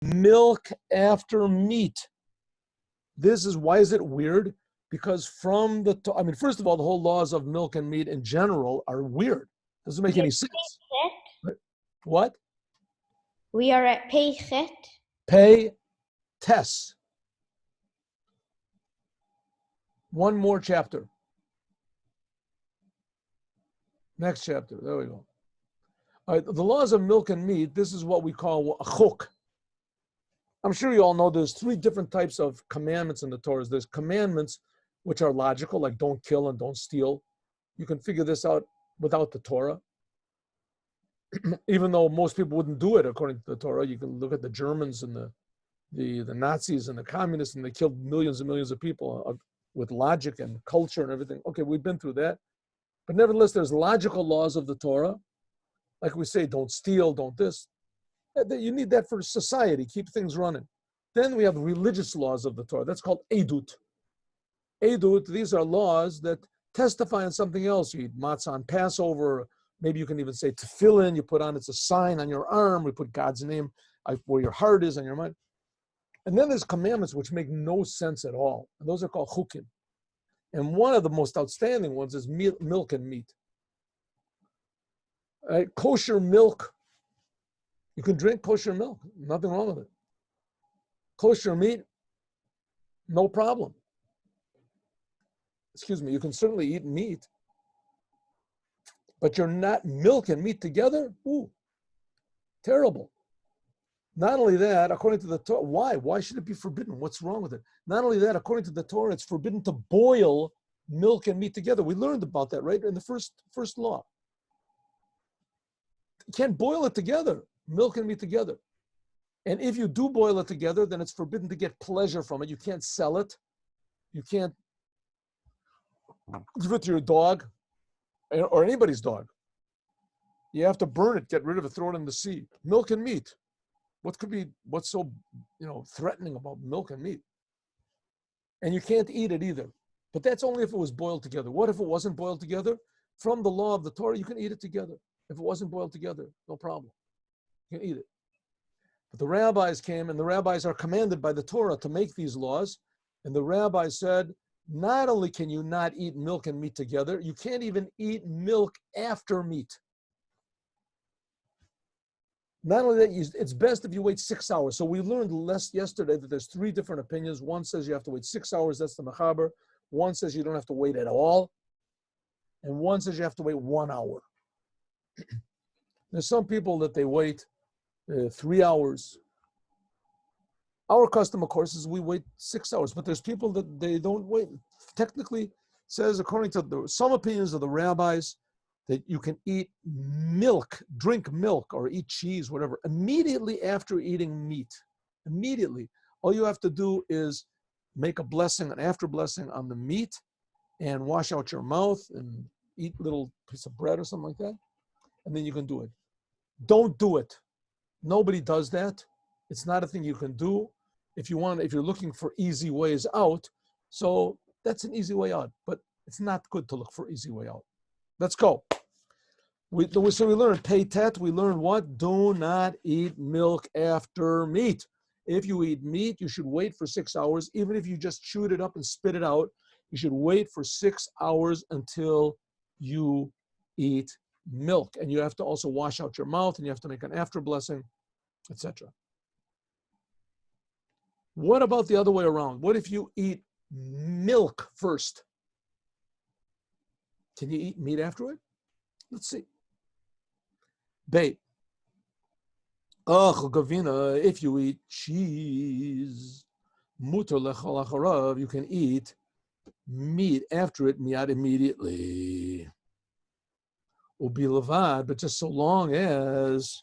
milk after meat. Why is it weird? Because first of all, the whole laws of milk and meat in general are weird. Doesn't make any sense. What? We are at Peichet. Pay Tess. One more chapter. Next chapter. There we go. All right, the laws of milk and meat, this is what we call a chuk. I'm sure you all know there's 3 different types of commandments in the Torah. There's commandments which are logical, like don't kill and don't steal. You can figure this out without the Torah. Even though most people wouldn't do it according to the Torah. You can look at the Germans and the Nazis and the communists, and they killed millions and millions of people with logic and culture and everything. Okay, we've been through that. But nevertheless, there's logical laws of the Torah. Like we say, don't steal, don't this. You need that for society, keep things running. Then we have religious laws of the Torah. That's called edut. Edut, these are laws that testify on something else. You eat matzah on Passover. Maybe you can even say tefillin, you put on, it's a sign on your arm. We put God's name where your heart is on your mind. And then there's commandments which make no sense at all. And those are called chukim. And one of the most outstanding ones is milk and meat. Kosher milk. You can drink kosher milk. Nothing wrong with it. Kosher meat, no problem. Excuse me, you can certainly eat meat. But you're not milk and meat together? Ooh, terrible. Not only that, according to the Torah, why? Why should it be forbidden? What's wrong with it? Not only that, according to the Torah, it's forbidden to boil milk and meat together. We learned about that, right? In the first law. You can't boil it together, milk and meat together. And if you do boil it together, then it's forbidden to get pleasure from it. You can't sell it. You can't give it to your dog or anybody's dog. You have to burn it, get rid of it, throw it in the sea. Milk and meat. What's so threatening about milk and meat? And you can't eat it either. But that's only if it was boiled together. What if it wasn't boiled together? From the law of the Torah, you can eat it together. If it wasn't boiled together, no problem. You can eat it. But the rabbis came, and the rabbis are commanded by the Torah to make these laws. And the rabbis said, not only can you not eat milk and meat together, you can't even eat milk after meat. Not only that, it's best if you wait 6 hours. So we learned yesterday that there's 3 different opinions. One says you have to wait 6 hours, that's the mechaber. One says you don't have to wait at all. And one says you have to wait 1 hour. There's some people that they wait 3 hours. Our custom, of course, is we wait 6 hours, but there's people that they don't wait. Technically, says according to some opinions of the rabbis, that you can eat milk, drink milk, or eat cheese, whatever, immediately after eating meat. Immediately. All you have to do is make a blessing, an after blessing on the meat, and wash out your mouth and eat a little piece of bread or something like that, and then you can do it. Don't do it. Nobody does that. It's not a thing you can do. If you're looking for easy ways out, so that's an easy way out, but it's not good to look for easy way out. Let's go. So we learned pay tet. We learned what? Do not eat milk after meat. If you eat meat, you should wait for 6 hours. Even if you just chewed it up and spit it out, you should wait for 6 hours until you eat milk. And you have to also wash out your mouth, and you have to make an after blessing, etc. What about the other way around? What if you eat milk first? Can you eat meat after it? Let's see. Bait. Gavina, if you eat cheese, mutar lechol acharav, you can eat meat after it, miyad, immediately. Ubi levad, but just so long as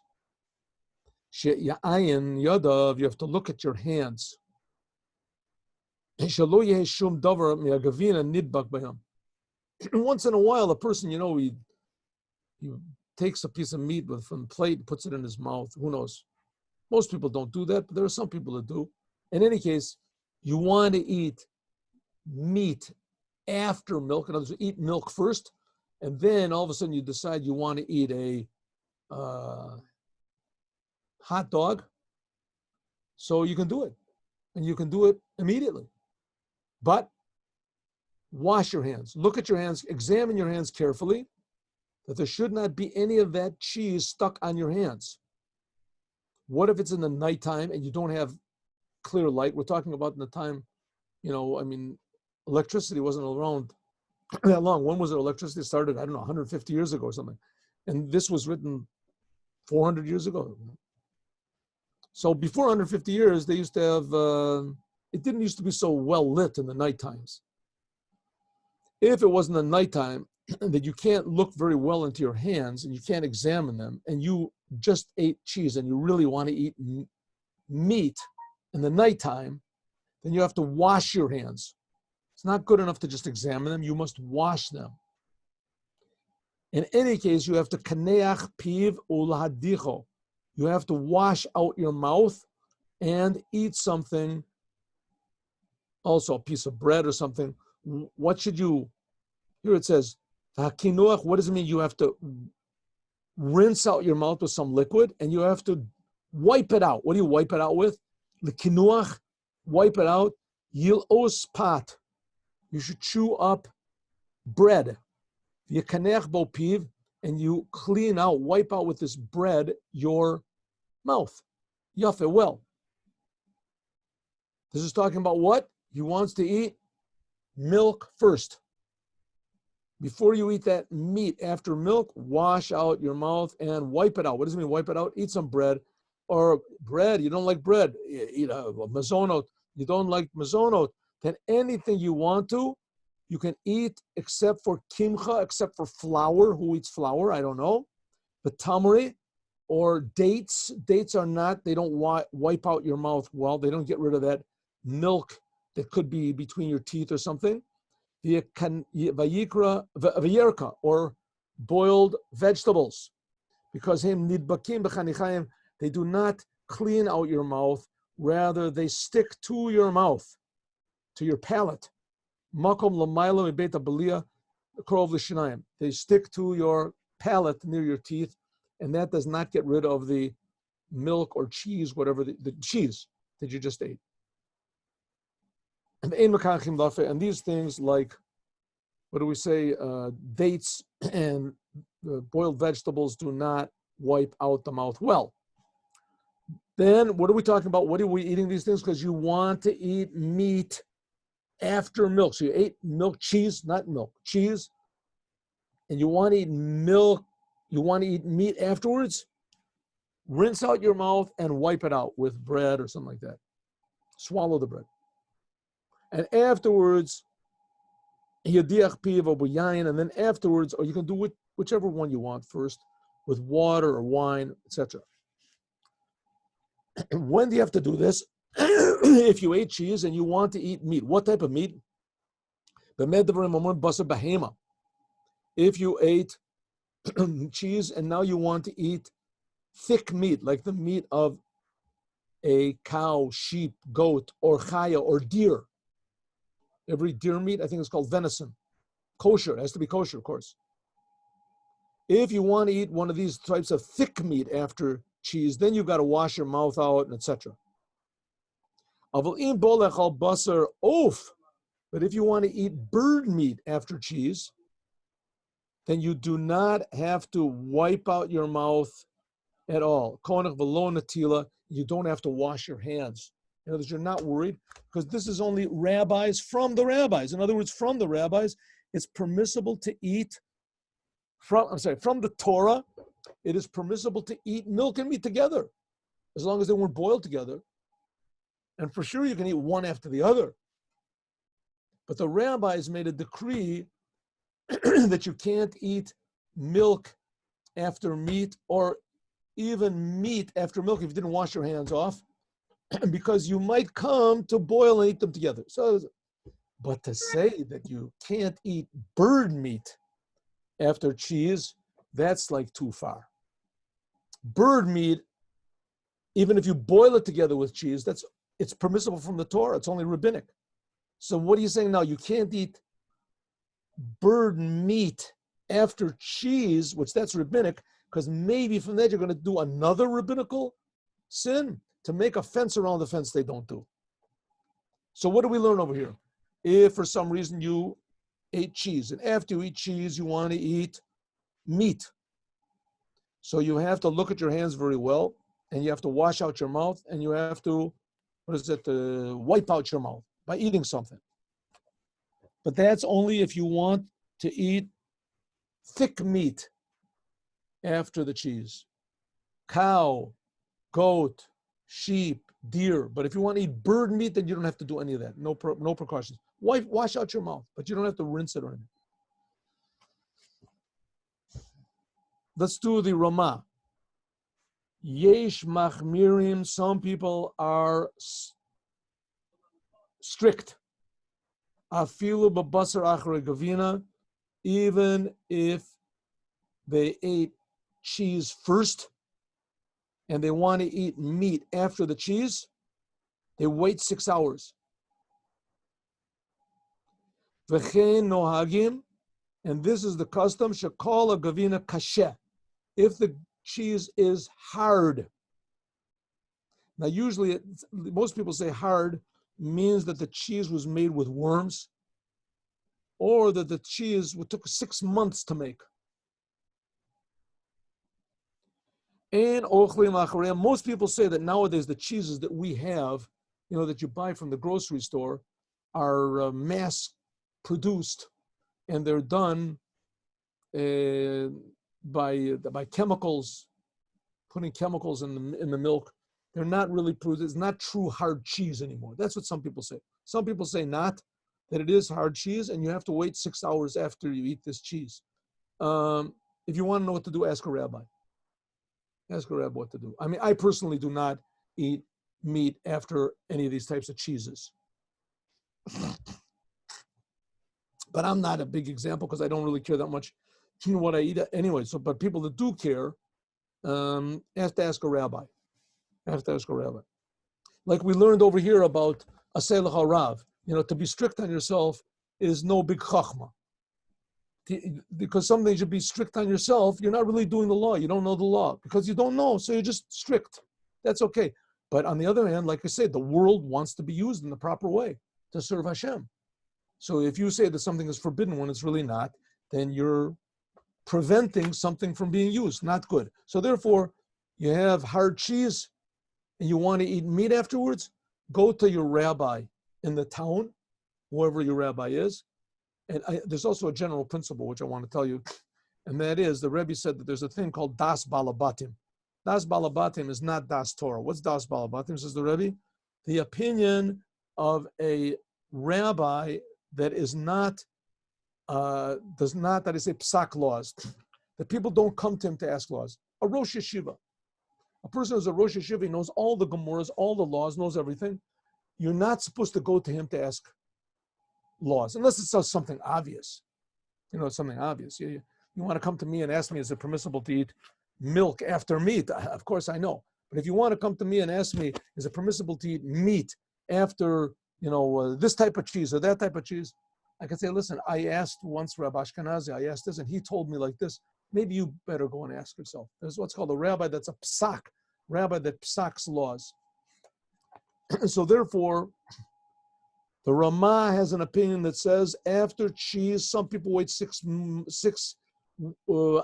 she'yayin yadav, you have to look at your hands. Shelo yeh shum davar mi'agavina nidbak bayam. Once in a while, a person, he takes a piece of meat from the plate, puts it in his mouth. Who knows? Most people don't do that, but there are some people that do. In any case, you want to eat meat after milk. In other words, eat milk first, and then all of a sudden you decide you want to eat a hot dog. So you can do it, and you can do it immediately. But wash your hands. Look at your hands. Examine your hands carefully, that there should not be any of that cheese stuck on your hands. What if it's in the nighttime and you don't have clear light? We're talking about in the time, electricity wasn't around that long. When was it electricity started? I don't know, 150 years ago or something. And this was written 400 years ago. So before 150 years, they used to have, it didn't used to be so well lit in the night times. If it wasn't the nighttime, that you can't look very well into your hands and you can't examine them, and you just ate cheese and you really want to eat meat in the nighttime, then you have to wash your hands. It's not good enough to just examine them. You must wash them. In any case, you have to kaneach piv ulahadicho. You have to wash out your mouth and eat something, also a piece of bread or something. What should you, here it says, hakinuach, what does it mean? You have to rinse out your mouth with some liquid and you have to wipe it out. What do you wipe it out with? The kinuach, wipe it out. Yil'os pat. You should chew up bread. V'yakanech bo piv, and you clean out, wipe out with this bread your mouth. Yafe, well. This is talking about what? He wants to eat milk first. Before you eat that meat after milk, wash out your mouth and wipe it out. What does it mean, wipe it out? Eat some bread. Or bread, you don't like bread. Eat a mazonot. You don't like mazonot. Then anything you want to, you can eat except for kimcha, except for flour. Who eats flour? I don't know. But tamari or dates. Dates are not, they don't wipe out your mouth well. They don't get rid of that milk that could be between your teeth or something. Vayerka, or boiled vegetables, because him nidbakim b'chanichayim, they do not clean out your mouth, rather they stick to your mouth, to your palate. Makom l'mayla mibeit ha'belia krov l'shinayim. They stick to your palate near your teeth, and that does not get rid of the milk or cheese, whatever the cheese that you just ate. And these things like, what do we say, dates and boiled vegetables do not wipe out the mouth well. Then what are we talking about? What are we eating these things? Because you want to eat meat after milk. So you ate milk, cheese, not milk, cheese, and you want to eat milk, you want to eat meat afterwards, rinse out your mouth and wipe it out with bread or something like that. Swallow the bread. And afterwards, yadiach piv or buyayin, and then afterwards, or you can do whichever one you want first, with water or wine, etc. And when do you have to do this? If you ate cheese and you want to eat meat, what type of meat? If you ate cheese and now you want to eat thick meat, like the meat of a cow, sheep, goat, or chaya, or deer. Every deer meat, I think it's called venison. Kosher, it has to be kosher, of course. If you want to eat one of these types of thick meat after cheese, then you've got to wash your mouth out, etc. But if you want to eat bird meat after cheese, then you do not have to wipe out your mouth at all. You don't have to wash your hands. In other words, you're not worried, because this is only rabbis from the rabbis. In other words, from the rabbis, it's permissible to eat from the Torah, it is permissible to eat milk and meat together, as long as they weren't boiled together. And for sure, you can eat one after the other. But the rabbis made a decree that you can't eat milk after meat, or even meat after milk if you didn't wash your hands off, because you might come to boil and eat them together. So, but to say that you can't eat bird meat after cheese, that's like too far. Bird meat, even if you boil it together with cheese, it's permissible from the Torah. It's only rabbinic. So what are you saying now? You can't eat bird meat after cheese, which that's rabbinic, because maybe from that you're going to do another rabbinical sin To make a fence around the fence, they don't do. So what do we learn over here? If for some reason you ate cheese, and after you eat cheese, you want to eat meat. So you have to look at your hands very well, and you have to wash out your mouth, and you have to, wipe out your mouth by eating something. But that's only if you want to eat thick meat after the cheese. Cow, goat, sheep, deer. But if you want to eat bird meat, then you don't have to do any of that. No precautions. Wash out your mouth, but you don't have to rinse it or anything. Let's do the Ramah. Yesh machmirim. Some people are strict. Afilu babasar achrei gavina. Even if they ate cheese first and they want to eat meat after the cheese, they wait 6 hours. V'chein nohagim, and this is the custom, shekol gavina kasheh, if the cheese is hard. Now usually, most people say hard means that the cheese was made with worms, or that the cheese took 6 months to make. And most people say that nowadays the cheeses that we have, that you buy from the grocery store, are mass produced, and they're done by chemicals, putting chemicals in the milk. They're not really produced. It's not true hard cheese anymore. That's what some people say. Some people say not, that it is hard cheese, and you have to wait 6 hours after you eat this cheese. If you want to know what to do, ask a rabbi. Ask a rabbi what to do. I mean, I personally do not eat meat after any of these types of cheeses. But I'm not a big example because I don't really care that much what I eat anyway. So, but people that do care have to ask a rabbi. Like we learned over here about aseh lecha rav. To be strict on yourself is no big chachma. Because something should be strict on yourself, you're not really doing the law. You don't know the law because you don't know, so you're just strict. That's okay. But on the other hand, like I said, the world wants to be used in the proper way to serve Hashem. So if you say that something is forbidden when it's really not, then you're preventing something from being used. Not good. So therefore, you have hard cheese and you want to eat meat afterwards, go to your rabbi in the town, whoever your rabbi is. And there's also a general principle which I want to tell you, and that is the Rebbe said that there's a thing called das balabatim. Das balabatim is not das Torah. What's das balabatim, says the Rebbe? The opinion of a rabbi that is not, does not, that is a psak laws. That people don't come to him to ask laws. A Rosh Yeshiva. A person who's a Rosh Yeshiva, he knows all the Gemaras, all the laws, knows everything. You're not supposed to go to him to ask laws, unless it's something obvious. Something obvious. You want to come to me and ask me, is it permissible to eat milk after meat? Of course I know. But if you want to come to me and ask me, is it permissible to eat meat after, this type of cheese or that type of cheese? I can say, listen, I asked once Rabbi Ashkenazi, I asked this, and he told me like this. Maybe you better go and ask yourself. There's what's called a rabbi that's a psak, rabbi that psaks laws. So therefore, the Ramah has an opinion that says after cheese, some people wait 6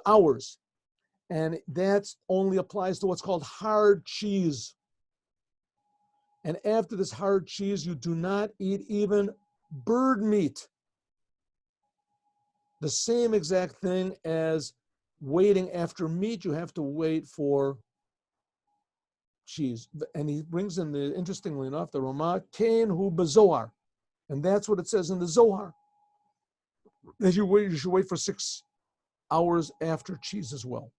hours. And that only applies to what's called hard cheese. And after this hard cheese, you do not eat even bird meat. The same exact thing as waiting after meat, you have to wait for cheese. And he brings in interestingly enough, the Ramah, Kain hu bezohar. And that's what it says in the Zohar. That you should wait for 6 hours after cheese as well.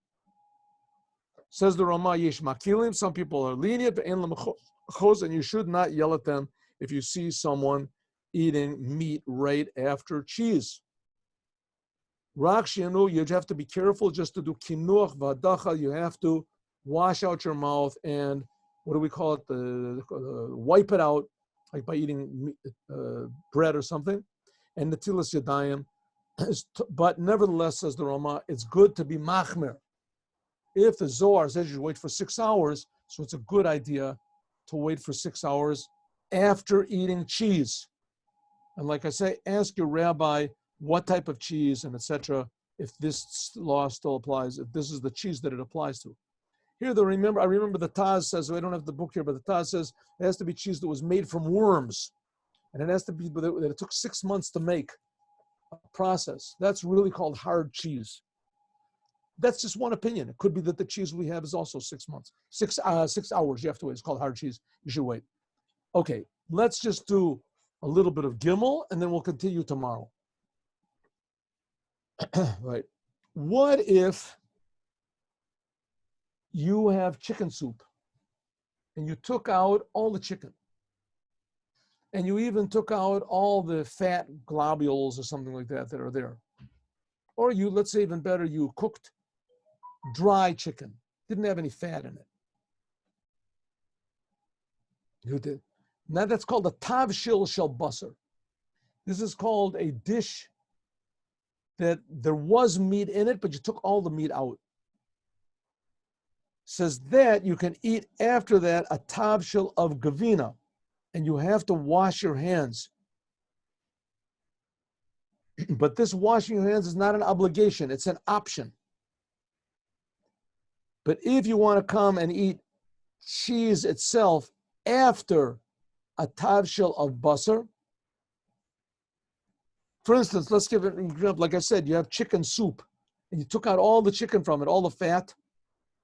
Says the Ramah, yesh makilim, some people are lenient, and you should not yell at them if you see someone eating meat right after cheese. Rak shianu, you have to be careful just to do kinuach v'adacha. You have to wash out your mouth and, what do we call it, wipe it out, like by eating bread or something, and netilas yadayim. But nevertheless, says the Ramah, it's good to be machmer. If the Zohar says you wait for 6 hours, so it's a good idea to wait for 6 hours after eating cheese. And like I say, ask your rabbi what type of cheese and etc. if this law still applies, if this is the cheese that it applies to. Here, I remember the Taz says, I don't have the book here, but the Taz says it has to be cheese that was made from worms. And it has to be that it took 6 months to make a process. That's really called hard cheese. That's just one opinion. It could be that the cheese we have is also 6 months. 6 hours you have to wait. It's called hard cheese. You should wait. Okay, let's just do a little bit of Gimel, and then we'll continue tomorrow. Right. What if you have chicken soup and you took out all the chicken and you even took out all the fat globules or something like that are there? Or you, let's say even better, you cooked dry chicken, didn't have any fat in it. You did. Now that's called a tavshil shel basar. This is called a dish that there was meat in it, but you took all the meat out. Says that you can eat after that a tavshil of gavina, and you have to wash your hands. But this washing your hands is not an obligation, it's an option. But if you want to come and eat cheese itself after a tavshil of basar, for instance, let's give it an example. Like I said, you have chicken soup, and you took out all the chicken from it, all the fat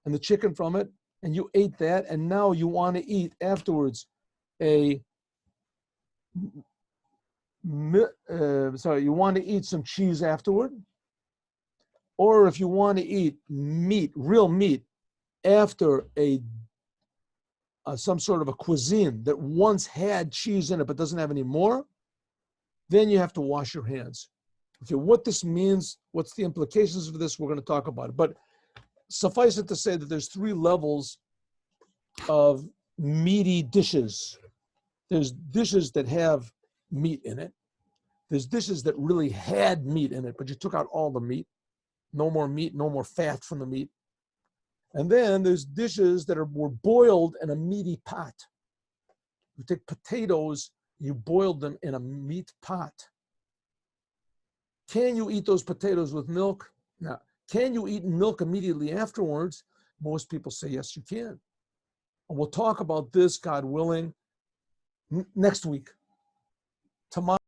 and the chicken from it, and you ate that, and now you want to eat afterwards you want to eat some cheese afterward, or if you want to eat meat, real meat, after some sort of a cuisine that once had cheese in it but doesn't have any more, then you have to wash your hands. Okay, what this means, what's the implications of this, we're going to talk about it. But suffice it to say that there's 3 levels of meaty dishes. There's dishes that have meat in it. There's dishes that really had meat in it, but you took out all the meat. No more meat, no more fat from the meat. And then there's dishes that were boiled in a meaty pot. You take potatoes, you boiled them in a meat pot. Can you eat those potatoes with milk? No. Can you eat milk immediately afterwards? Most people say yes, you can. And we'll talk about this, God willing, next week. Tomorrow.